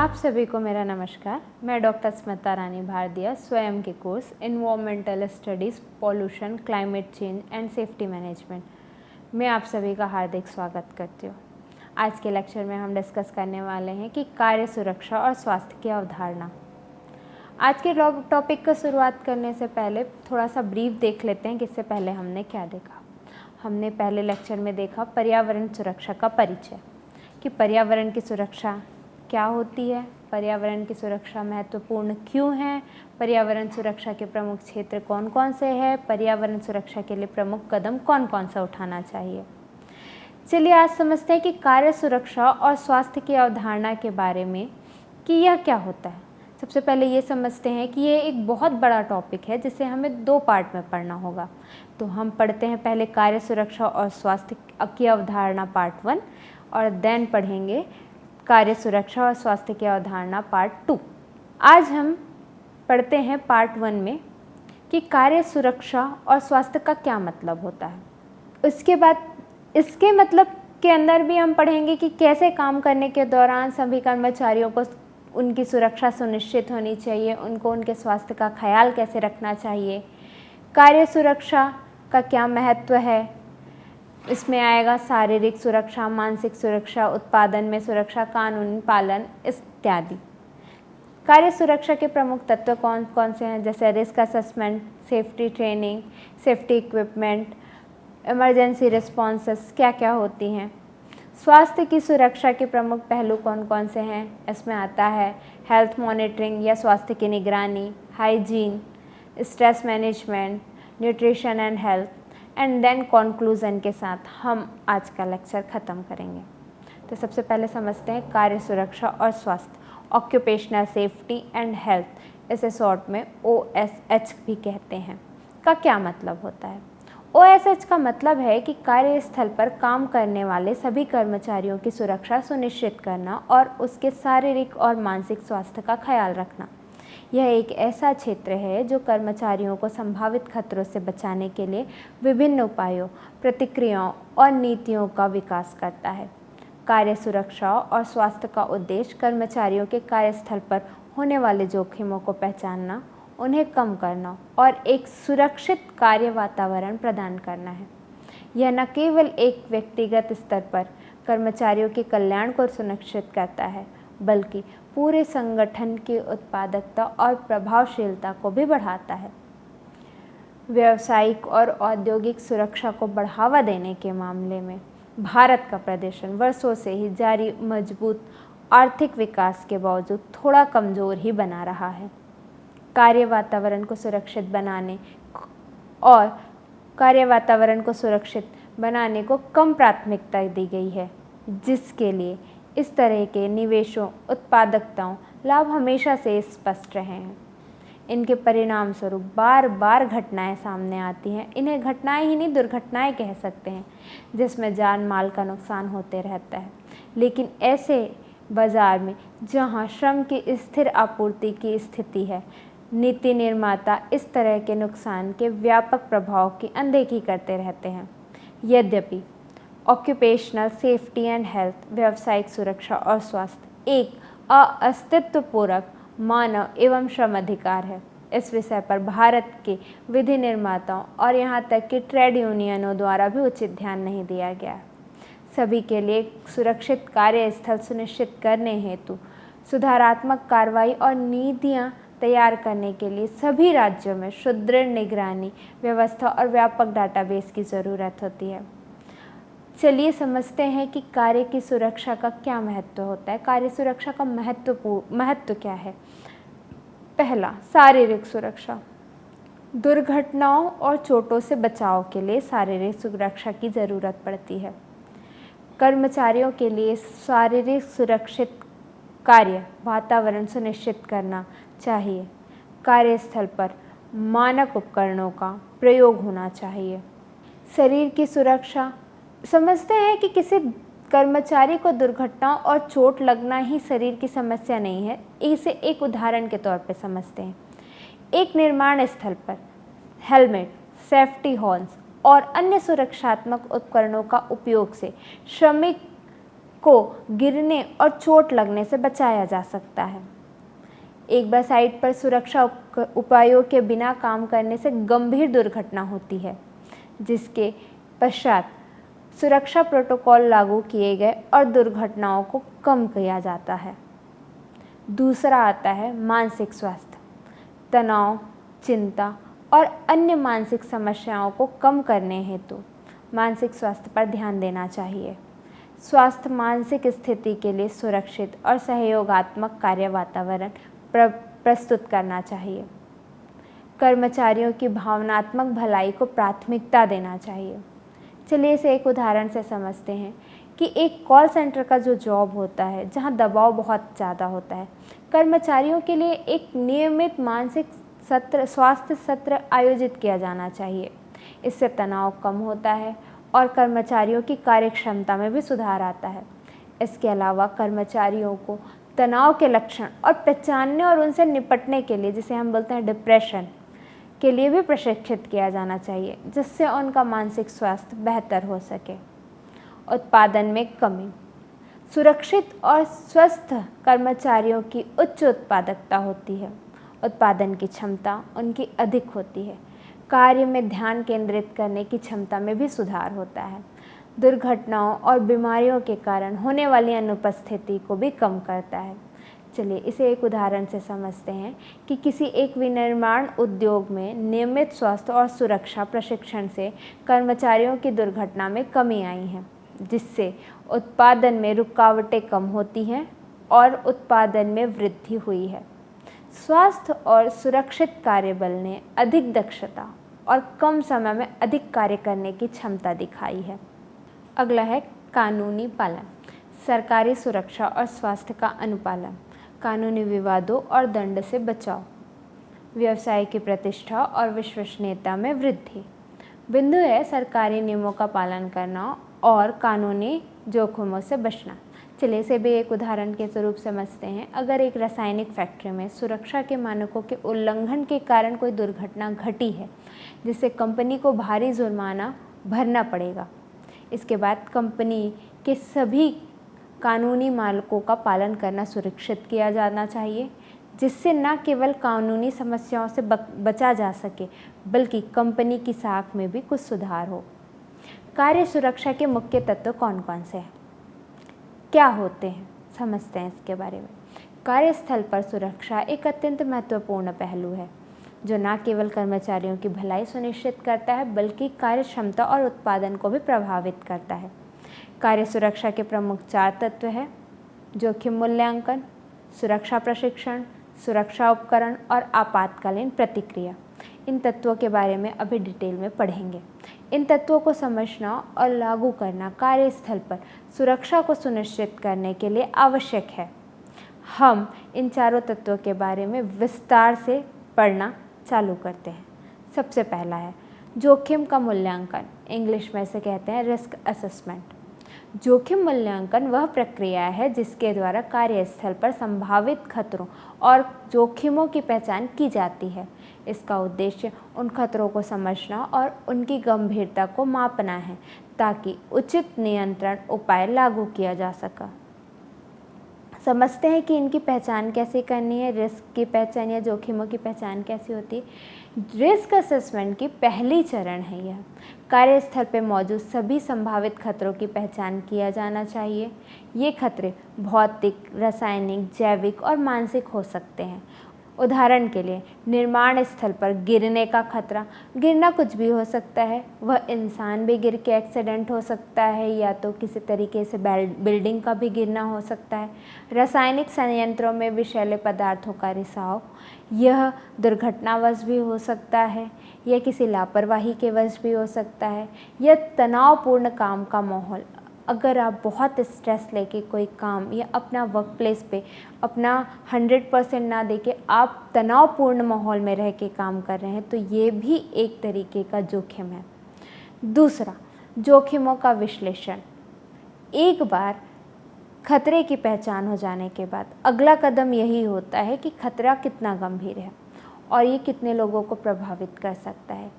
आप सभी को मेरा नमस्कार। मैं डॉक्टर स्मिता रानी भारदिया, स्वयं के course environmental studies, pollution, climate change and safety management में आप सभी का हार्दिक स्वागत करती हूँ। आज के लेक्चर में हम डिस्कस करने वाले हैं कि कार्य सुरक्षा और स्वास्थ्य की अवधारणा। आज के टॉपिक का शुरुआत करने से पहले थोड़ा सा ब्रीफ देख लेते हैं कि इससे पहले हमने क्या देखा। हमने पहले लेक्चर में देखा पर्यावरण सुरक्षा का परिचय, कि पर्यावरण की सुरक्षा क्या होती है, पर्यावरण की सुरक्षा महत्वपूर्ण क्यों है, पर्यावरण सुरक्षा के प्रमुख क्षेत्र कौन कौन से हैं, पर्यावरण सुरक्षा के लिए प्रमुख कदम कौन कौन सा उठाना चाहिए। चलिए आज समझते हैं कि कार्य सुरक्षा और स्वास्थ्य की अवधारणा के बारे में कि यह क्या होता है। सबसे पहले ये समझते हैं कि ये एक बहुत बड़ा टॉपिक है जिसे हमें 2 पार्ट में पढ़ना होगा। तो हम पढ़ते हैं पहले कार्य सुरक्षा और स्वास्थ्य की अवधारणा पार्ट 1 और देन पढ़ेंगे कार्य सुरक्षा और स्वास्थ्य की अवधारणा पार्ट 2। आज हम पढ़ते हैं पार्ट 1 में कि कार्य सुरक्षा और स्वास्थ्य का क्या मतलब होता है। उसके बाद इसके मतलब के अंदर भी हम पढ़ेंगे कि कैसे काम करने के दौरान सभी कर्मचारियों को उनकी सुरक्षा सुनिश्चित होनी चाहिए, उनको उनके स्वास्थ्य का ख्याल कैसे रखना चाहिए, कार्य सुरक्षा का क्या महत्व है। इसमें आएगा शारीरिक सुरक्षा, मानसिक सुरक्षा, उत्पादन में सुरक्षा, कानूनी पालन इत्यादि। कार्य सुरक्षा के प्रमुख तत्व कौन कौन से हैं, जैसे risk assessment, safety training, safety equipment, emergency responses क्या क्या होती हैं। स्वास्थ्य की सुरक्षा के प्रमुख पहलू कौन कौन से हैं, इसमें आता है हेल्थ मॉनिटरिंग या स्वास्थ्य की निगरानी, hygiene, stress management, nutrition and health and then conclusion के साथ हम आज का लेक्चर ख़त्म करेंगे। तो सबसे पहले समझते हैं कार्य सुरक्षा और स्वास्थ्य, ऑक्यूपेशनल सेफ्टी एंड हेल्थ, इसे शॉर्ट में OSH भी कहते हैं, का क्या मतलब होता है। OSH का मतलब है कि कार्यस्थल पर काम करने वाले सभी कर्मचारियों की सुरक्षा सुनिश्चित करना और उसके शारीरिक और मानसिक स्वास्थ्य का ख्याल रखना। यह एक ऐसा क्षेत्र है जो कर्मचारियों को संभावित खतरों से बचाने के लिए विभिन्न उपायों, प्रतिक्रियाओं और नीतियों का विकास करता है। कार्य सुरक्षा और स्वास्थ्य का उद्देश्य कर्मचारियों के कार्यस्थल पर होने वाले जोखिमों को पहचानना, उन्हें कम करना और एक सुरक्षित कार्य वातावरण प्रदान करना है। यह न केवल एक व्यक्तिगत स्तर पर कर्मचारियों के कल्याण को सुनिश्चित करता है, बल्कि पूरे संगठन की उत्पादकता और प्रभावशीलता को भी बढ़ाता है। व्यावसायिक और औद्योगिक सुरक्षा को बढ़ावा देने के मामले में भारत का प्रदर्शन वर्षों से ही जारी मजबूत आर्थिक विकास के बावजूद थोड़ा कमज़ोर ही बना रहा है। कार्य वातावरण को सुरक्षित बनाने को कम प्राथमिकता दी गई है, जिसके लिए इस तरह के निवेशों, उत्पादकताओं, लाभ हमेशा से स्पष्ट रहे हैं। इनके परिणाम स्वरूप बार बार घटनाएं सामने आती हैं। इन्हें घटनाएं ही नहीं, दुर्घटनाएं कह सकते हैं, जिसमें जान माल का नुकसान होते रहता है। लेकिन ऐसे बाजार में जहां श्रम की स्थिर आपूर्ति की स्थिति है, नीति निर्माता इस तरह के नुकसान के व्यापक प्रभाव की अनदेखी करते रहते हैं। यद्यपि ऑक्यूपेशनल सेफ्टी एंड हेल्थ, व्यावसायिक सुरक्षा और स्वास्थ्य एक अस्तित्वपूर्वक मानव एवं श्रम अधिकार है। इस विषय पर भारत के विधि निर्माताओं और यहाँ तक कि ट्रेड यूनियनों द्वारा भी उचित ध्यान नहीं दिया गया। सभी के लिए सुरक्षित कार्यस्थल सुनिश्चित करने हेतु सुधारात्मक कार्रवाई और नीतियाँ तैयार करने के लिए सभी राज्यों में सुदृढ़ निगरानी व्यवस्था और व्यापक डाटाबेस की ज़रूरत होती है। चलिए समझते हैं कि कार्य की सुरक्षा का क्या महत्व होता है। कार्य सुरक्षा का महत्व क्या है। पहला, शारीरिक सुरक्षा। दुर्घटनाओं और चोटों से बचाव के लिए शारीरिक सुरक्षा की ज़रूरत पड़ती है। कर्मचारियों के लिए शारीरिक सुरक्षित कार्य वातावरण सुनिश्चित करना चाहिए। कार्यस्थल पर मानक उपकरणों का प्रयोग होना चाहिए। शरीर की सुरक्षा। समझते हैं कि किसी कर्मचारी को दुर्घटनाओं और चोट लगना ही शरीर की समस्या नहीं है। इसे एक उदाहरण के तौर पर समझते हैं। एक निर्माण स्थल पर हेलमेट, सेफ्टी हॉर्न्स और अन्य सुरक्षात्मक उपकरणों का उपयोग से श्रमिक को गिरने और चोट लगने से बचाया जा सकता है। एक बार साइट पर सुरक्षा उपायों के बिना काम करने से गंभीर दुर्घटना होती है, जिसके पश्चात सुरक्षा प्रोटोकॉल लागू किए गए और दुर्घटनाओं को कम किया जाता है। दूसरा आता है मानसिक स्वास्थ्य। तनाव, चिंता और अन्य मानसिक समस्याओं को कम करने हेतु मानसिक स्वास्थ्य पर ध्यान देना चाहिए। स्वास्थ्य मानसिक स्थिति के लिए सुरक्षित और सहयोगात्मक कार्य वातावरण प्रस्तुत करना चाहिए। कर्मचारियों की भावनात्मक भलाई को प्राथमिकता देना चाहिए। चलिए इसे एक उदाहरण से समझते हैं कि एक कॉल सेंटर का जो जॉब होता है, जहां दबाव बहुत ज़्यादा होता है, कर्मचारियों के लिए एक नियमित मानसिक स्वास्थ्य सत्र आयोजित किया जाना चाहिए। इससे तनाव कम होता है और कर्मचारियों की कार्यक्षमता में भी सुधार आता है। इसके अलावा कर्मचारियों को तनाव के लक्षण और पहचानने और उनसे निपटने के लिए, जिसे हम बोलते हैं डिप्रेशन, के लिए भी प्रशिक्षित किया जाना चाहिए, जिससे उनका मानसिक स्वास्थ्य बेहतर हो सके। उत्पादन में कमी। सुरक्षित और स्वस्थ कर्मचारियों की उच्च उत्पादकता होती है। उत्पादन की क्षमता उनकी अधिक होती है। कार्य में ध्यान केंद्रित करने की क्षमता में भी सुधार होता है। दुर्घटनाओं और बीमारियों के कारण होने वाली अनुपस्थिति को भी कम करता है। चलिए इसे एक उदाहरण से समझते हैं कि किसी एक विनिर्माण उद्योग में नियमित स्वास्थ्य और सुरक्षा प्रशिक्षण से कर्मचारियों की दुर्घटना में कमी आई है, जिससे उत्पादन में रुकावटें कम होती हैं और उत्पादन में वृद्धि हुई है। स्वास्थ्य और सुरक्षित कार्यबल ने अधिक दक्षता और कम समय में अधिक कार्य करने की क्षमता दिखाई है। अगला है कानूनी पालन। सरकारी सुरक्षा और स्वास्थ्य का अनुपालन, कानूनी विवादों और दंड से बचाव, व्यवसाय की प्रतिष्ठा और विश्वसनीयता में वृद्धि। बिंदु है सरकारी नियमों का पालन करना और कानूनी जोखिमों से बचना। चलिए इसे भी एक उदाहरण के स्वरूप समझते हैं। अगर एक रासायनिक फैक्ट्री में सुरक्षा के मानकों के उल्लंघन के कारण कोई दुर्घटना घटी है, जिससे कंपनी को भारी जुर्माना भरना पड़ेगा। इसके बाद कंपनी के सभी कानूनी मानकों का पालन करना सुनिश्चित किया जाना चाहिए, जिससे न केवल कानूनी समस्याओं से बचा जा सके, बल्कि कंपनी की साख में भी कुछ सुधार हो। कार्य सुरक्षा के मुख्य तत्व कौन कौन से हैं, क्या होते हैं, समझते हैं इसके बारे में। कार्यस्थल पर सुरक्षा एक अत्यंत महत्वपूर्ण पहलू है, जो न केवल कर्मचारियों की भलाई सुनिश्चित करता है, बल्कि कार्य क्षमता और उत्पादन को भी प्रभावित करता है। कार्य सुरक्षा के प्रमुख 4 तत्व हैं: जोखिम मूल्यांकन, सुरक्षा प्रशिक्षण, सुरक्षा उपकरण और आपातकालीन प्रतिक्रिया। इन तत्वों के बारे में अभी डिटेल में पढ़ेंगे। इन तत्वों को समझना और लागू करना कार्यस्थल पर सुरक्षा को सुनिश्चित करने के लिए आवश्यक है। हम इन चारों तत्वों के बारे में विस्तार से पढ़ना चालू करते हैं। सबसे पहला है जोखिम का मूल्यांकन, इंग्लिश में इसे कहते हैं रिस्क असेसमेंट। जोखिम मूल्यांकन वह प्रक्रिया है जिसके द्वारा कार्यस्थल पर संभावित खतरों और जोखिमों की पहचान की जाती है। इसका उद्देश्य उन खतरों को समझना और उनकी गंभीरता को मापना है, ताकि उचित नियंत्रण उपाय लागू किया जा सके। समझते हैं कि इनकी पहचान कैसे करनी है। रिस्क की पहचान या जोखिमों की पहचान कैसे होती है। रिस्क असेसमेंट की पहली चरण है यह। कार्यस्थल पर मौजूद सभी संभावित खतरों की पहचान किया जाना चाहिए। ये खतरे भौतिक, रासायनिक, जैविक और मानसिक हो सकते हैं। उदाहरण के लिए निर्माण स्थल पर गिरने का खतरा, गिरना कुछ भी हो सकता है, वह इंसान भी गिर के एक्सीडेंट हो सकता है, या तो किसी तरीके से बिल्डिंग का भी गिरना हो सकता है। रासायनिक संयंत्रों में विषैले पदार्थों का रिसाव, यह दुर्घटनावश भी हो सकता है, यह किसी लापरवाही के वश भी हो सकता है। यह तनावपूर्ण काम का माहौल, अगर आप बहुत स्ट्रेस लेके कोई काम या अपना वर्क प्लेस पे अपना 100% ना देके आप तनावपूर्ण माहौल में रह के काम कर रहे हैं, तो ये भी एक तरीके का जोखिम है। दूसरा, जोखिमों का विश्लेषण। एक बार खतरे की पहचान हो जाने के बाद अगला कदम यही होता है कि खतरा कितना गंभीर है और ये कितने लोगों को प्रभावित कर सकता है।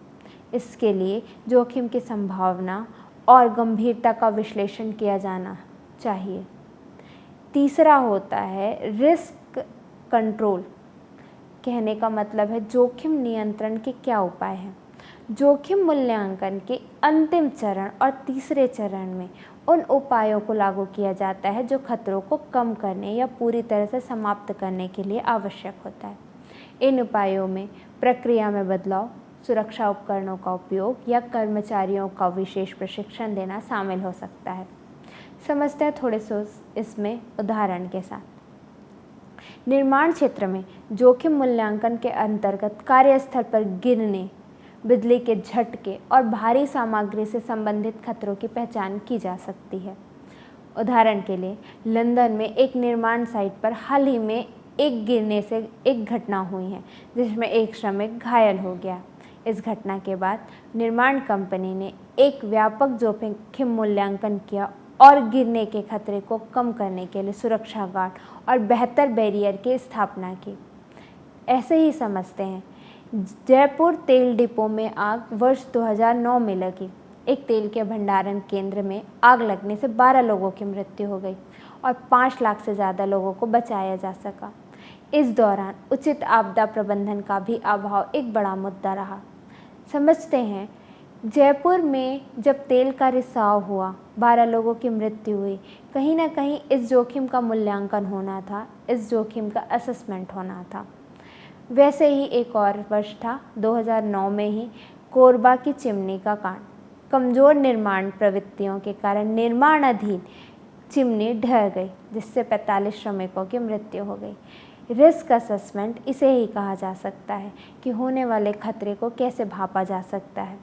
इसके लिए जोखिम की संभावना और गंभीरता का विश्लेषण किया जाना चाहिए। तीसरा होता है रिस्क कंट्रोल। कहने का मतलब है जोखिम नियंत्रण के क्या उपाय हैं। जोखिम मूल्यांकन के अंतिम चरण और तीसरे चरण में उन उपायों को लागू किया जाता है जो खतरों को कम करने या पूरी तरह से समाप्त करने के लिए आवश्यक होता है। इन उपायों में प्रक्रिया में बदलाव, सुरक्षा उपकरणों का उपयोग या कर्मचारियों का विशेष प्रशिक्षण देना शामिल हो सकता है। समझते हैं थोड़े से इसमें उदाहरण के साथ। निर्माण क्षेत्र में जोखिम मूल्यांकन के अंतर्गत कार्यस्थल पर गिरने, बिजली के झटके और भारी सामग्री से संबंधित खतरों की पहचान की जा सकती है। उदाहरण के लिए लंदन में एक निर्माण साइट पर हाल ही में एक गिरने से एक घटना हुई है जिसमें एक श्रमिक घायल हो गया। इस घटना के बाद निर्माण कंपनी ने एक व्यापक जोखिम मूल्यांकन किया और गिरने के खतरे को कम करने के लिए सुरक्षा गार्ड और बेहतर बैरियर की स्थापना की। ऐसे ही समझते हैं जयपुर तेल डिपो में आग वर्ष 2009 में लगी। एक तेल के भंडारण केंद्र में आग लगने से 12 लोगों की मृत्यु हो गई और 5 लाख से ज़्यादा लोगों को बचाया जा सका। इस दौरान उचित आपदा प्रबंधन का भी अभाव एक बड़ा मुद्दा रहा। समझते हैं जयपुर में जब तेल का रिसाव हुआ, 12 लोगों की मृत्यु हुई। कहीं ना कहीं इस जोखिम का मूल्यांकन होना था, इस जोखिम का असेसमेंट होना था। वैसे ही एक और वर्ष था 2009 में ही कोरबा की चिमनी का कांड। कमज़ोर निर्माण प्रवृत्तियों के कारण निर्माणाधीन चिमनी ढह गई जिससे 45 श्रमिकों की मृत्यु हो गई। रिस्क असेसमेंट इसे ही कहा जा सकता है कि होने वाले खतरे को कैसे भापा जा सकता है।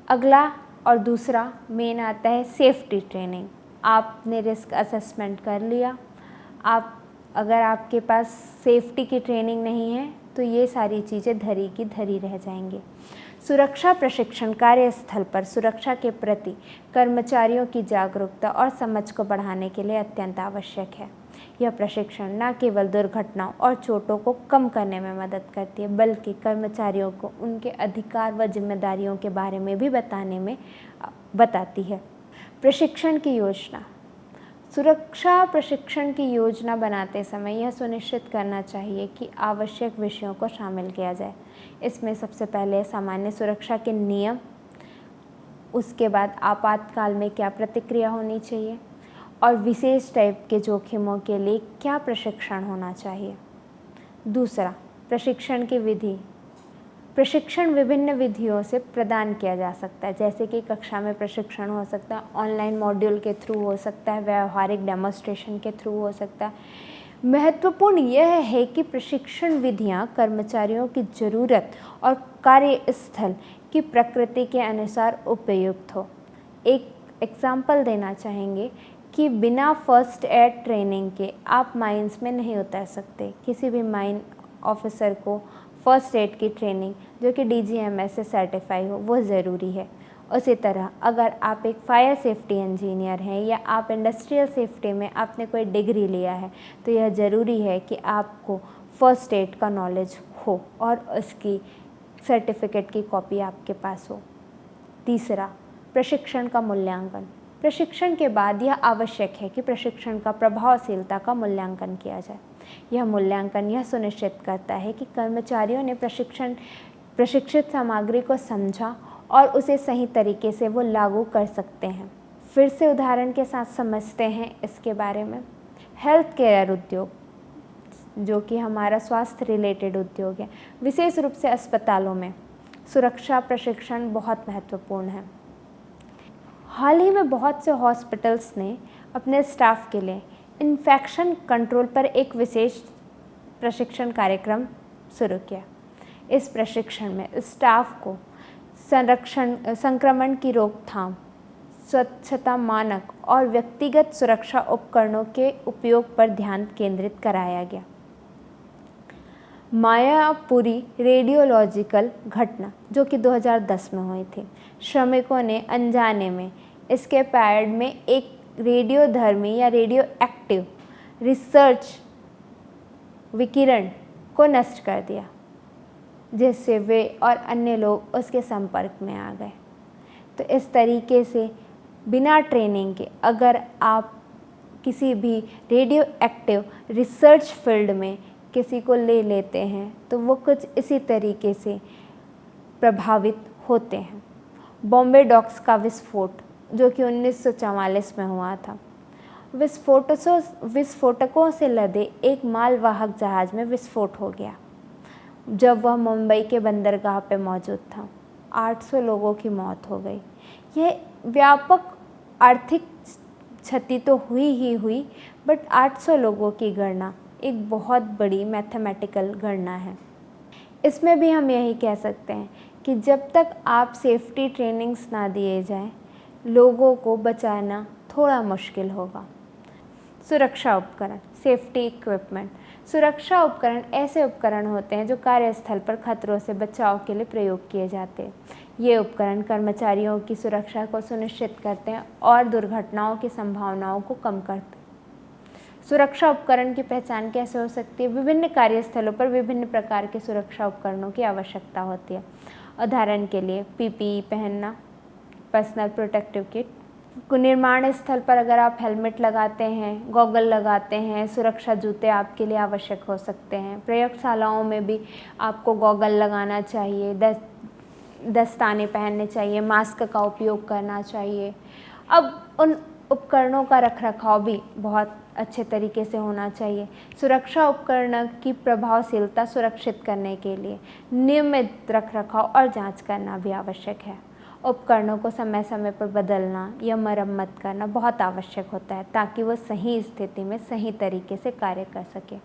अगला और दूसरा मेन आता है सेफ्टी ट्रेनिंग। आपने रिस्क असेसमेंट कर लिया, अगर आपके पास सेफ्टी की ट्रेनिंग नहीं है तो ये सारी चीज़ें धरी की धरी रह जाएंगी। सुरक्षा प्रशिक्षण कार्यस्थल पर सुरक्षा के प्रति कर्मचारियों की जागरूकता और समझ को बढ़ाने के लिए अत्यंत आवश्यक है। यह प्रशिक्षण न केवल दुर्घटनाओं और चोटों को कम करने में मदद करती है बल्कि कर्मचारियों को उनके अधिकार व जिम्मेदारियों के बारे में भी बताती है। प्रशिक्षण की योजना। सुरक्षा प्रशिक्षण की योजना बनाते समय यह सुनिश्चित करना चाहिए कि आवश्यक विषयों को शामिल किया जाए। इसमें सबसे पहले सामान्य सुरक्षा के नियम, उसके बाद आपातकाल में क्या प्रतिक्रिया होनी चाहिए और विशेष टाइप के जोखिमों के लिए क्या प्रशिक्षण होना चाहिए। दूसरा, प्रशिक्षण की विधि। प्रशिक्षण विभिन्न विधियों से प्रदान किया जा सकता है, जैसे कि कक्षा में प्रशिक्षण हो सकता है, ऑनलाइन मॉड्यूल के थ्रू हो सकता है, व्यावहारिक डेमोन्स्ट्रेशन के थ्रू हो सकता है। महत्वपूर्ण यह है कि प्रशिक्षण विधियां कर्मचारियों की ज़रूरत और कार्यस्थल की प्रकृति के अनुसार उपयुक्त हो। एक एग्जाम्पल देना चाहेंगे कि बिना फर्स्ट एड ट्रेनिंग के आप माइंस में नहीं उतर सकते। किसी भी माइन ऑफिसर को फर्स्ट एड की ट्रेनिंग जो कि DGMS से सर्टिफाई हो वो ज़रूरी है। उसी तरह अगर आप एक फायर सेफ्टी इंजीनियर हैं या आप इंडस्ट्रियल सेफ्टी में आपने कोई डिग्री लिया है तो यह ज़रूरी है कि आपको फर्स्ट एड का नॉलेज हो और उसकी सर्टिफिकेट की कॉपी आपके पास हो। तीसरा, प्रशिक्षण का मूल्यांकन। प्रशिक्षण के बाद यह आवश्यक है कि प्रशिक्षण का प्रभावशीलता का मूल्यांकन किया जाए। यह मूल्यांकन यह सुनिश्चित करता है कि कर्मचारियों ने प्रशिक्षित सामग्री को समझा और उसे सही तरीके से वो लागू कर सकते हैं। फिर से उदाहरण के साथ समझते हैं इसके बारे में। हेल्थ केयर उद्योग, जो कि हमारा स्वास्थ्य रिलेटेड उद्योग है, विशेष रूप से अस्पतालों में सुरक्षा प्रशिक्षण बहुत महत्वपूर्ण है। हाल ही में बहुत से हॉस्पिटल्स ने अपने स्टाफ के लिए इन्फेक्शन कंट्रोल पर एक विशेष प्रशिक्षण कार्यक्रम शुरू किया। इस प्रशिक्षण में स्टाफ को संक्रमण की रोकथाम, स्वच्छता मानक और व्यक्तिगत सुरक्षा उपकरणों के उपयोग पर ध्यान केंद्रित कराया गया। मायापुरी रेडियोलॉजिकल घटना जो कि 2010 में हुई थी, श्रमिकों ने अनजाने में इसके पैड में एक रेडियोधर्मी या रेडियो एक्टिव रिसर्च विकिरण को नष्ट कर दिया, जिससे वे और अन्य लोग उसके संपर्क में आ गए। तो इस तरीके से बिना ट्रेनिंग के अगर आप किसी भी रेडियो एक्टिव रिसर्च फील्ड में किसी को ले लेते हैं तो वो कुछ इसी तरीके से प्रभावित होते हैं। बॉम्बे डॉक्स का विस्फोट जो कि 1944 में हुआ था, विस्फोटकों से लदे एक मालवाहक जहाज़ में विस्फोट हो गया जब वह मुंबई के बंदरगाह पे मौजूद था। 800 लोगों की मौत हो गई। यह व्यापक आर्थिक क्षति तो हुई ही हुई, बट 800 लोगों की गणना एक बहुत बड़ी मैथमेटिकल गणना है। इसमें भी हम यही कह सकते हैं कि जब तक आप सेफ्टी ट्रेनिंग्स ना दिए जाएं, लोगों को बचाना थोड़ा मुश्किल होगा। सुरक्षा उपकरण, सेफ्टी इक्विपमेंट। सुरक्षा उपकरण ऐसे उपकरण होते हैं जो कार्यस्थल पर खतरों से बचाव के लिए प्रयोग किए जाते हैं। ये उपकरण कर्मचारियों की सुरक्षा को सुनिश्चित करते हैं और दुर्घटनाओं की संभावनाओं को कम करते हैं। सुरक्षा उपकरण की पहचान कैसे हो सकती है? विभिन्न कार्यस्थलों पर विभिन्न प्रकार के सुरक्षा उपकरणों की आवश्यकता होती है। उदाहरण के लिए पीपीई पहनना, पर्सनल प्रोटेक्टिव किट। निर्माण स्थल पर अगर आप हेलमेट लगाते हैं, गॉगल लगाते हैं, सुरक्षा जूते आपके लिए आवश्यक हो सकते हैं। प्रयोगशालाओं में भी आपको गॉगल लगाना चाहिए, दस्ताने पहनने चाहिए, मास्क का उपयोग करना चाहिए। अब उन उपकरणों का रखरखाव भी बहुत अच्छे तरीके से होना चाहिए। सुरक्षा उपकरण की प्रभावशीलता सुरक्षित करने के लिए नियमित रखरखाव और जांच करना भी आवश्यक है। उपकरणों को समय समय पर बदलना या मरम्मत करना बहुत आवश्यक होता है ताकि वह सही स्थिति में सही तरीके से कार्य कर सके।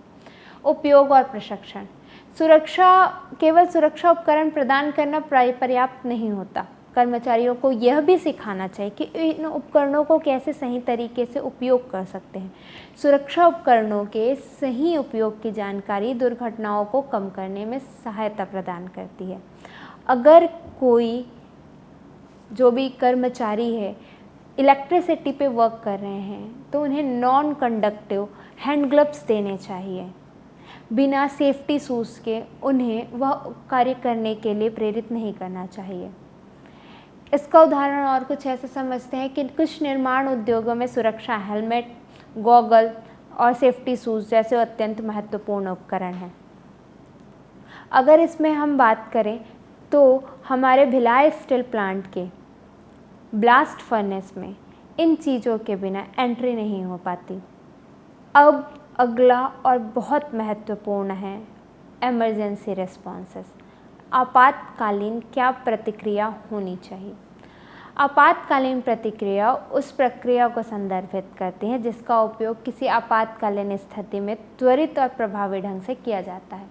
उपयोग और प्रशिक्षण। केवल सुरक्षा उपकरण प्रदान करना पर्याप्त नहीं होता। कर्मचारियों को यह भी सिखाना चाहिए कि इन उपकरणों को कैसे सही तरीके से उपयोग कर सकते हैं। सुरक्षा उपकरणों के सही उपयोग की जानकारी दुर्घटनाओं को कम करने में सहायता प्रदान करती है। अगर कोई जो भी कर्मचारी है इलेक्ट्रिसिटी पे वर्क कर रहे हैं तो उन्हें नॉन कंडक्टिव हैंड ग्लव्स देने चाहिए। बिना सेफ्टी शूज़ के उन्हें वह कार्य करने के लिए प्रेरित नहीं करना चाहिए। इसका उदाहरण और कुछ ऐसे समझते हैं कि कुछ निर्माण उद्योगों में सुरक्षा हेलमेट, गॉगल और सेफ्टी शूज़ जैसे अत्यंत महत्वपूर्ण उपकरण हैं। अगर इसमें हम बात करें तो हमारे भिलाई स्टील प्लांट के ब्लास्ट फर्नेस में इन चीज़ों के बिना एंट्री नहीं हो पाती। अब अगला और बहुत महत्वपूर्ण है इमरजेंसी रिस्पॉन्सेस। आपातकालीन क्या प्रतिक्रिया होनी चाहिए? आपातकालीन प्रतिक्रिया उस प्रक्रिया को संदर्भित करती है जिसका उपयोग किसी आपातकालीन स्थिति में त्वरित और प्रभावी ढंग से किया जाता है।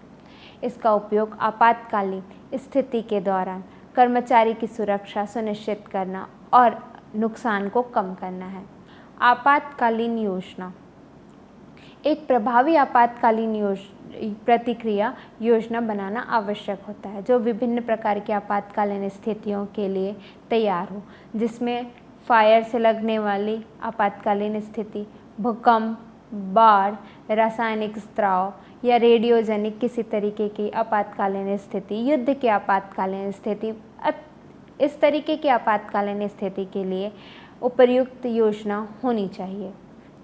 इसका उपयोग आपातकालीन स्थिति के दौरान कर्मचारी की सुरक्षा सुनिश्चित करना और नुकसान को कम करना है। आपातकालीन योजना। एक प्रभावी आपातकालीन प्रतिक्रिया योजना बनाना आवश्यक होता है जो विभिन्न प्रकार की आपातकालीन स्थितियों के लिए तैयार हो, जिसमें फायर से लगने वाली आपातकालीन स्थिति, भूकंप, बाढ़, रासायनिक स्त्राव या रेडियोजेनिक किसी तरीके की आपातकालीन स्थिति, युद्ध की आपातकालीन स्थिति, इस तरीके की आपातकालीन स्थिति के लिए उपयुक्त योजना होनी चाहिए।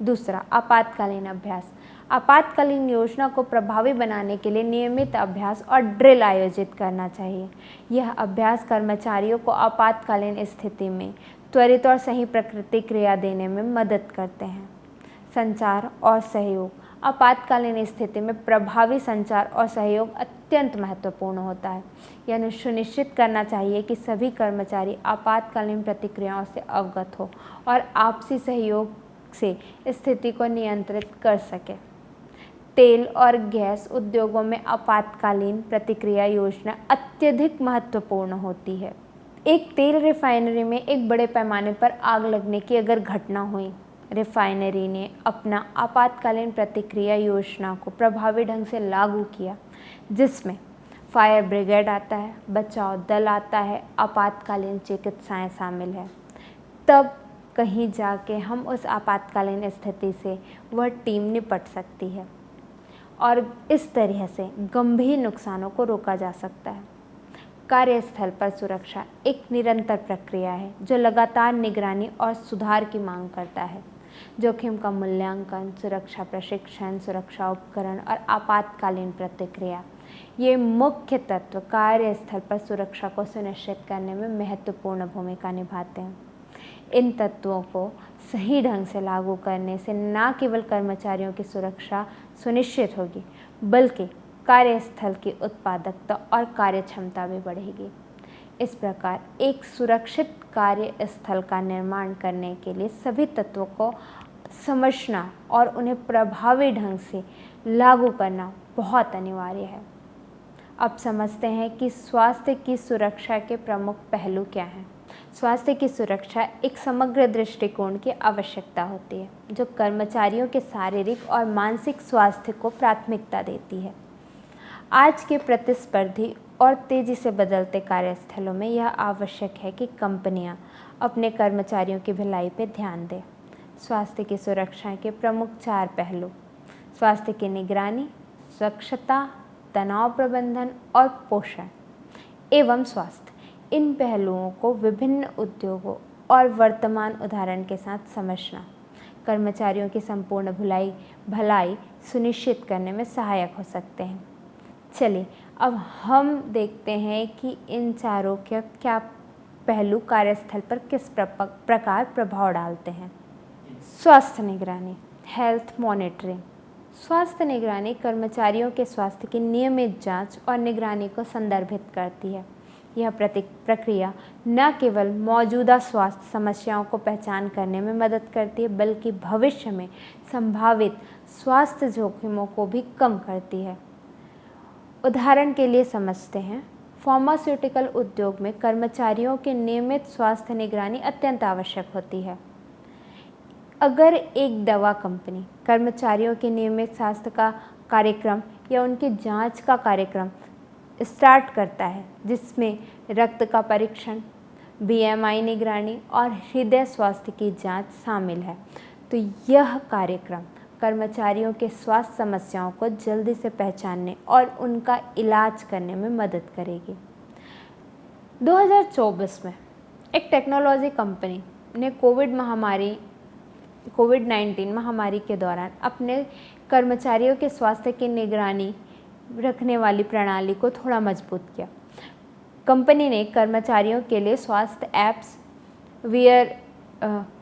दूसरा, आपातकालीन अभ्यास। आपातकालीन योजना को प्रभावी बनाने के लिए नियमित अभ्यास और ड्रिल आयोजित करना चाहिए। यह अभ्यास कर्मचारियों को आपातकालीन स्थिति में त्वरित और सही प्रतिक्रिया देने में मदद करते हैं। संचार और सहयोग। आपातकालीन स्थिति में प्रभावी संचार और सहयोग अत्यंत महत्वपूर्ण होता है। यह सुनिश्चित करना चाहिए कि सभी कर्मचारी आपातकालीन प्रतिक्रियाओं से अवगत हो और आपसी सहयोग से स्थिति को नियंत्रित कर सके। तेल और गैस उद्योगों में आपातकालीन प्रतिक्रिया योजना अत्यधिक महत्वपूर्ण होती है। एक तेल रिफाइनरी में एक बड़े पैमाने पर आग लगने की अगर घटना हुई, रिफाइनरी ने अपना आपातकालीन प्रतिक्रिया योजना को प्रभावी ढंग से लागू किया, जिसमें फायर ब्रिगेड आता है, बचाव दल आता है, आपातकालीन चिकित्साएं शामिल है। तब कहीं जाके हम उस आपातकालीन स्थिति से वह टीम निपट सकती है और इस तरह से गंभीर नुकसानों को रोका जा सकता है। कार्यस्थल पर सुरक्षा एक निरंतर प्रक्रिया है जो लगातार निगरानी और सुधार की मांग करता है। जोखिम का मूल्यांकन, सुरक्षा प्रशिक्षण, सुरक्षा उपकरण और आपातकालीन प्रतिक्रिया, ये मुख्य तत्व कार्यस्थल पर सुरक्षा को सुनिश्चित करने में महत्वपूर्ण भूमिका निभाते हैं। इन तत्वों को सही ढंग से लागू करने से न केवल कर्मचारियों की सुरक्षा सुनिश्चित होगी, बल्कि कार्यस्थल की उत्पादकता और कार्यक्षमता भी बढ़ेगी। इस प्रकार एक सुरक्षित कार्यस्थल का निर्माण करने के लिए सभी तत्वों को समझना और उन्हें प्रभावी ढंग से लागू करना बहुत अनिवार्य है। अब समझते हैं कि स्वास्थ्य की सुरक्षा के प्रमुख पहलू क्या हैं। स्वास्थ्य की सुरक्षा एक समग्र दृष्टिकोण की आवश्यकता होती है, जो कर्मचारियों के शारीरिक और मानसिक स्वास्थ्य को प्राथमिकता देती है। आज के प्रतिस्पर्धी और तेज़ी से बदलते कार्यस्थलों में यह आवश्यक है कि कंपनियां अपने कर्मचारियों की भलाई पर ध्यान दें। स्वास्थ्य की सुरक्षा के प्रमुख 4 पहलू: स्वास्थ्य की निगरानी, स्वच्छता, तनाव प्रबंधन और पोषण एवं स्वास्थ्य। इन पहलुओं को विभिन्न उद्योगों और वर्तमान उदाहरण के साथ समझना कर्मचारियों की संपूर्ण भलाई सुनिश्चित करने में सहायक हो सकते हैं। चलिए अब हम देखते हैं कि इन चारों के क्या पहलू कार्यस्थल पर किस प्रकार प्रभाव डालते हैं। स्वास्थ्य निगरानी, हेल्थ मॉनिटरिंग। स्वास्थ्य निगरानी कर्मचारियों के स्वास्थ्य की नियमित जांच और निगरानी को संदर्भित करती है। यह प्रक्रिया न केवल मौजूदा स्वास्थ्य समस्याओं को पहचान करने में मदद करती है, बल्कि भविष्य में संभावित स्वास्थ्य जोखिमों को भी कम करती है। उदाहरण के लिए समझते हैं, फार्मास्यूटिकल उद्योग में कर्मचारियों के नियमित स्वास्थ्य निगरानी अत्यंत आवश्यक होती है। अगर एक दवा कंपनी कर्मचारियों के नियमित स्वास्थ्य का कार्यक्रम या उनकी जांच का कार्यक्रम स्टार्ट करता है, जिसमें रक्त का परीक्षण, BMI निगरानी और हृदय स्वास्थ्य की जांच शामिल है, तो यह कार्यक्रम कर्मचारियों के स्वास्थ्य समस्याओं को जल्दी से पहचानने और उनका इलाज करने में मदद करेगी। 2024 में एक टेक्नोलॉजी कंपनी ने कोविड-19 महामारी के दौरान अपने कर्मचारियों के स्वास्थ्य की निगरानी रखने वाली प्रणाली को थोड़ा मजबूत किया। कंपनी ने कर्मचारियों के लिए स्वास्थ्य ऐप्स,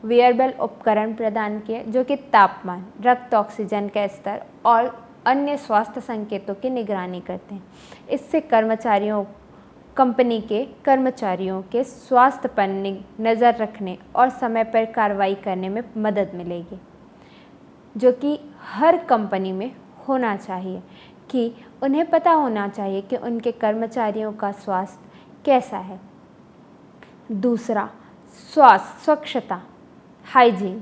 वियरेबल उपकरण प्रदान किए, जो कि तापमान, रक्त ऑक्सीजन का स्तर और अन्य स्वास्थ्य संकेतों की निगरानी करते हैं। इससे कंपनी के कर्मचारियों के स्वास्थ्य पर नज़र रखने और समय पर कार्रवाई करने में मदद मिलेगी, जो कि हर कंपनी में होना चाहिए कि उन्हें पता होना चाहिए कि उनके कर्मचारियों का स्वास्थ्य कैसा है। दूसरा, स्वच्छता, हाइजीन।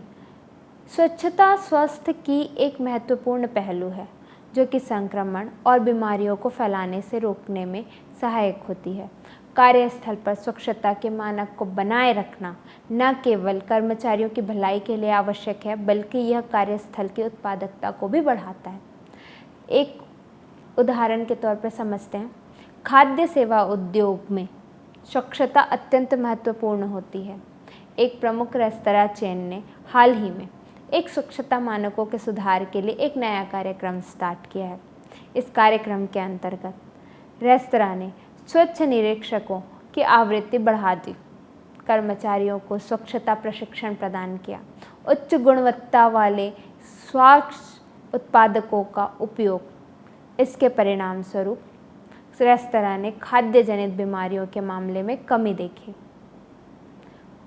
स्वच्छता स्वास्थ्य की एक महत्वपूर्ण पहलू है, जो कि संक्रमण और बीमारियों को फैलाने से रोकने में सहायक होती है। कार्यस्थल पर स्वच्छता के मानक को बनाए रखना न केवल कर्मचारियों की भलाई के लिए आवश्यक है, बल्कि यह कार्यस्थल की उत्पादकता को भी बढ़ाता है। एक उदाहरण के तौर पर समझते हैं, खाद्य सेवा उद्योग में स्वच्छता अत्यंत महत्वपूर्ण होती है। एक प्रमुख रेस्तरां चेन ने हाल ही में एक स्वच्छता मानकों के सुधार के लिए एक नया कार्यक्रम स्टार्ट किया है। इस कार्यक्रम के अंतर्गत रेस्तरां ने स्वच्छ निरीक्षकों की आवृत्ति बढ़ा दी, कर्मचारियों को स्वच्छता प्रशिक्षण प्रदान किया, उच्च गुणवत्ता वाले स्वास्थ्य उत्पादकों का उपयोग। इसके परिणाम स्वरूप रेस्तरां ने खाद्य जनित बीमारियों के मामले में कमी देखी।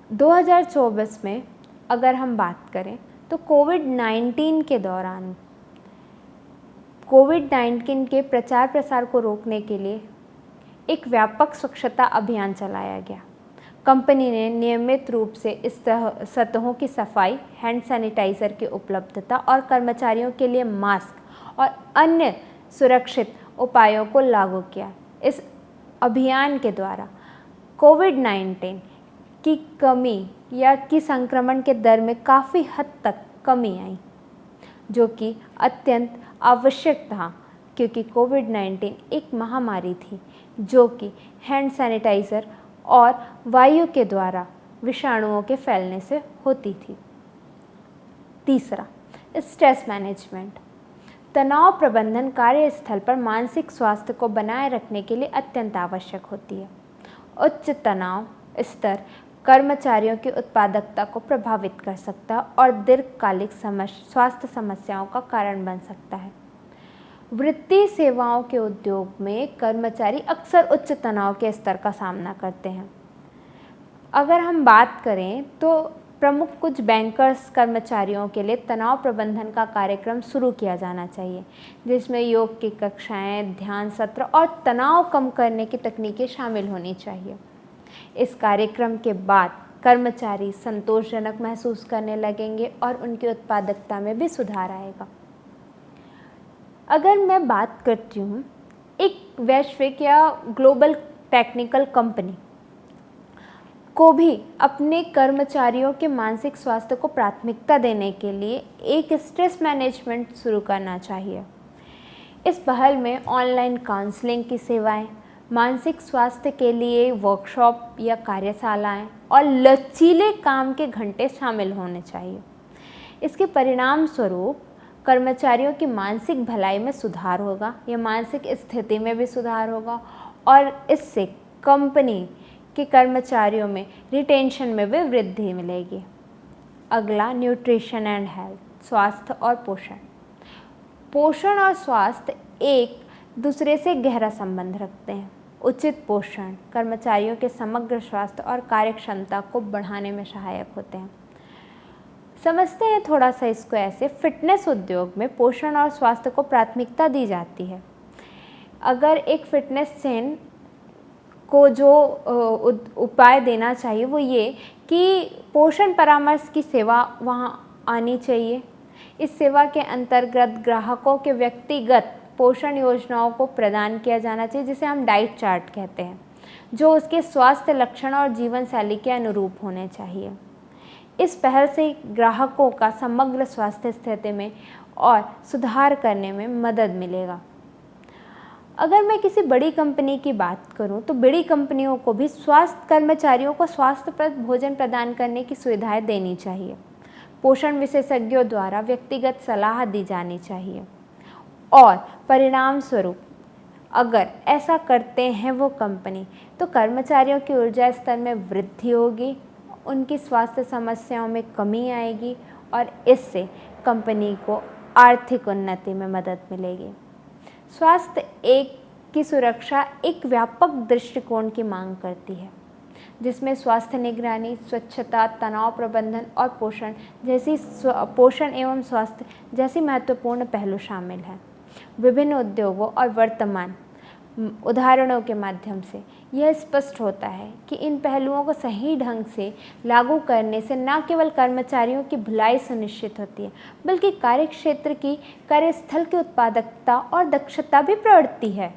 2024 में अगर हम बात करें तो कोविड-19 के दौरान कोविड-19 के प्रचार प्रसार को रोकने के लिए एक व्यापक स्वच्छता अभियान चलाया गया। कंपनी ने नियमित रूप से इस सतहों की सफाई, हैंड सैनिटाइज़र की उपलब्धता और कर्मचारियों के लिए मास्क और अन्य सुरक्षित उपायों को लागू किया। इस अभियान के द्वारा कोविड-19 की कमी या कि संक्रमण के दर में काफ़ी हद तक कमी आई, जो कि अत्यंत आवश्यक था, क्योंकि कोविड-19 एक महामारी थी जो कि हैंड सैनिटाइज़र और वायु के द्वारा विषाणुओं के फैलने से होती थी। तीसरा, स्ट्रेस मैनेजमेंट। तनाव प्रबंधन कार्यस्थल पर मानसिक स्वास्थ्य को बनाए रखने के लिए अत्यंत आवश्यक होती है। उच्च तनाव स्तर कर्मचारियों की उत्पादकता को प्रभावित कर सकता है और दीर्घकालिक स्वास्थ्य समस्याओं का कारण बन सकता है। वित्तीय सेवाओं के उद्योग में कर्मचारी अक्सर उच्च तनाव के स्तर का सामना करते हैं। अगर हम बात करें तो प्रमुख कुछ बैंकर्स कर्मचारियों के लिए तनाव प्रबंधन का कार्यक्रम शुरू किया जाना चाहिए, जिसमें योग की कक्षाएं, ध्यान सत्र और तनाव कम करने की तकनीकें शामिल होनी चाहिए। इस कार्यक्रम के बाद कर्मचारी संतोषजनक महसूस करने लगेंगे और उनकी उत्पादकता में भी सुधार आएगा। अगर मैं बात करती हूँ एक वैश्विक या ग्लोबल टेक्निकल कंपनी को भी अपने कर्मचारियों के मानसिक स्वास्थ्य को प्राथमिकता देने के लिए एक स्ट्रेस मैनेजमेंट शुरू करना चाहिए। इस पहल में ऑनलाइन काउंसलिंग की सेवाएं, मानसिक स्वास्थ्य के लिए वर्कशॉप या कार्यशालाएं और लचीले काम के घंटे शामिल होने चाहिए। इसके परिणाम स्वरूप कर्मचारियों की मानसिक भलाई में सुधार होगा या मानसिक स्थिति में भी सुधार होगा और इससे कंपनी के कर्मचारियों में रिटेंशन में भी वृद्धि मिलेगी। अगला, न्यूट्रिशन एंड हेल्थ, स्वास्थ्य और पोषण। पोषण और स्वास्थ्य एक दूसरे से गहरा संबंध रखते हैं। उचित पोषण कर्मचारियों के समग्र स्वास्थ्य और कार्यक्षमता को बढ़ाने में सहायक होते हैं। समझते हैं थोड़ा सा इसको ऐसे, फिटनेस उद्योग में पोषण और स्वास्थ्य को प्राथमिकता दी जाती है। अगर एक फिटनेस चेन को जो उपाय देना चाहिए वो ये कि पोषण परामर्श की सेवा वहाँ आनी चाहिए। इस सेवा के अंतर्गत ग्राहकों के व्यक्तिगत पोषण योजनाओं को प्रदान किया जाना चाहिए, जिसे हम डाइट चार्ट कहते हैं, जो उसके स्वास्थ्य लक्षण और जीवन शैली के अनुरूप होने चाहिए। इस पहल से ग्राहकों का समग्र स्वास्थ्य स्थिति में और सुधार करने में मदद मिलेगा। अगर मैं किसी बड़ी कंपनी की बात करूं तो बड़ी कंपनियों को भी स्वास्थ्य कर्मचारियों को स्वास्थ्यप्रद भोजन प्रदान करने की सुविधाएं देनी चाहिए। पोषण विशेषज्ञों द्वारा व्यक्तिगत सलाह दी जानी चाहिए और परिणाम स्वरूप अगर ऐसा करते हैं वो कंपनी, तो कर्मचारियों की ऊर्जा स्तर में वृद्धि होगी, उनकी स्वास्थ्य समस्याओं में कमी आएगी और इससे कंपनी को आर्थिक उन्नति में मदद मिलेगी। स्वास्थ्य की सुरक्षा एक व्यापक दृष्टिकोण की मांग करती है, जिसमें स्वास्थ्य निगरानी, स्वच्छता, तनाव प्रबंधन और पोषण एवं स्वास्थ्य जैसी महत्वपूर्ण पहलू शामिल हैं। विभिन्न उद्योगों और वर्तमान उदाहरणों के माध्यम से यह स्पष्ट होता है कि इन पहलुओं को सही ढंग से लागू करने से न केवल कर्मचारियों की भलाई सुनिश्चित होती है, बल्कि कार्यस्थल की उत्पादकता और दक्षता भी बढ़ती है।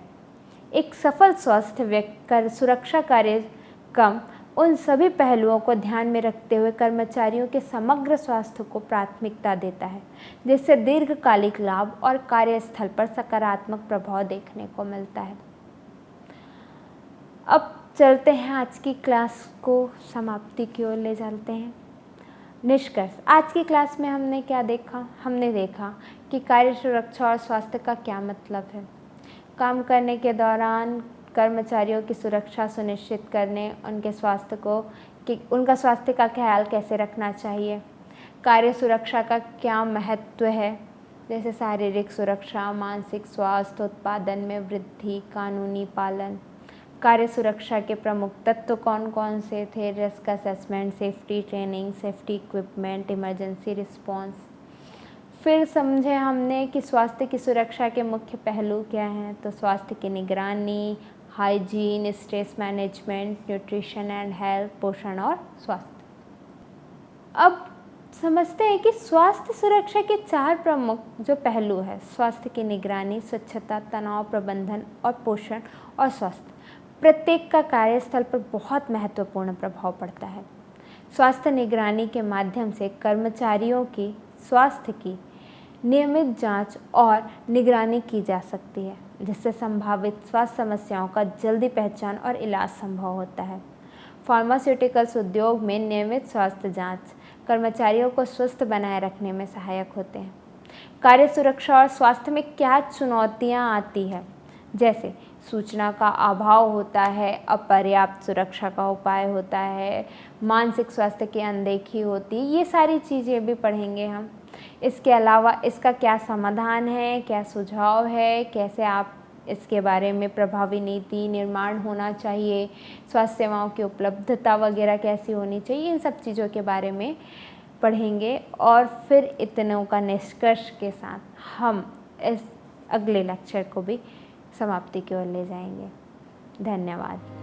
एक सफल स्वास्थ्य सुरक्षा कार्यक्रम उन सभी पहलुओं को ध्यान में रखते हुए कर्मचारियों के समग्र स्वास्थ्य को प्राथमिकता देता है, जिससे दीर्घकालिक लाभ और कार्यस्थल पर सकारात्मक प्रभाव देखने को मिलता है। अब चलते हैं आज की क्लास को समाप्ति की ओर ले चलते हैं। निष्कर्ष, आज की क्लास में हमने क्या देखा? हमने देखा कि कार्य सुरक्षा और स्वास्थ्य का क्या मतलब है, काम करने के दौरान कर्मचारियों की सुरक्षा सुनिश्चित करने, उनका स्वास्थ्य का ख्याल कैसे रखना चाहिए, कार्य सुरक्षा का क्या महत्व है, जैसे शारीरिक सुरक्षा, मानसिक स्वास्थ्य, उत्पादन में वृद्धि, कानूनी पालन। कार्य सुरक्षा के प्रमुख तत्व कौन कौन से थे? Risk assessment, safety training, safety equipment, emergency response. फिर समझे हमने कि स्वास्थ्य की सुरक्षा के मुख्य पहलू क्या हैं, तो स्वास्थ्य की निगरानी, hygiene, stress management, nutrition and health, पोषण और स्वास्थ्य। अब समझते हैं कि स्वास्थ्य सुरक्षा के 4 प्रमुख जो पहलू है, स्वास्थ्य की निगरानी, स्वच्छता, तनाव प्रबंधन और पोषण और स्वास्थ्य, प्रत्येक का कार्यस्थल पर बहुत महत्वपूर्ण प्रभाव पड़ता है। स्वास्थ्य निगरानी के माध्यम से कर्मचारियों की स्वास्थ्य की नियमित जांच और निगरानी की जा सकती है, जिससे संभावित स्वास्थ्य समस्याओं का जल्दी पहचान और इलाज संभव होता है। फार्मास्यूटिकल्स उद्योग में नियमित स्वास्थ्य जांच कर्मचारियों को स्वस्थ बनाए रखने में सहायक होते हैं। कार्य सुरक्षा और स्वास्थ्य में क्या चुनौतियां आती है, जैसे सूचना का अभाव होता है, अपर्याप्त सुरक्षा का उपाय होता है, मानसिक स्वास्थ्य की अनदेखी होती है, ये सारी चीज़ें भी पढ़ेंगे हम। इसके अलावा इसका क्या समाधान है, क्या सुझाव है, कैसे आप इसके बारे में प्रभावी नीति निर्माण होना चाहिए, स्वास्थ्य सेवाओं की उपलब्धता वगैरह कैसी होनी चाहिए, इन सब चीज़ों के बारे में पढ़ेंगे। और फिर इतनों का निष्कर्ष के साथ हम इस अगले लेक्चर को भी समाप्ति की ओर ले जाएंगे। धन्यवाद।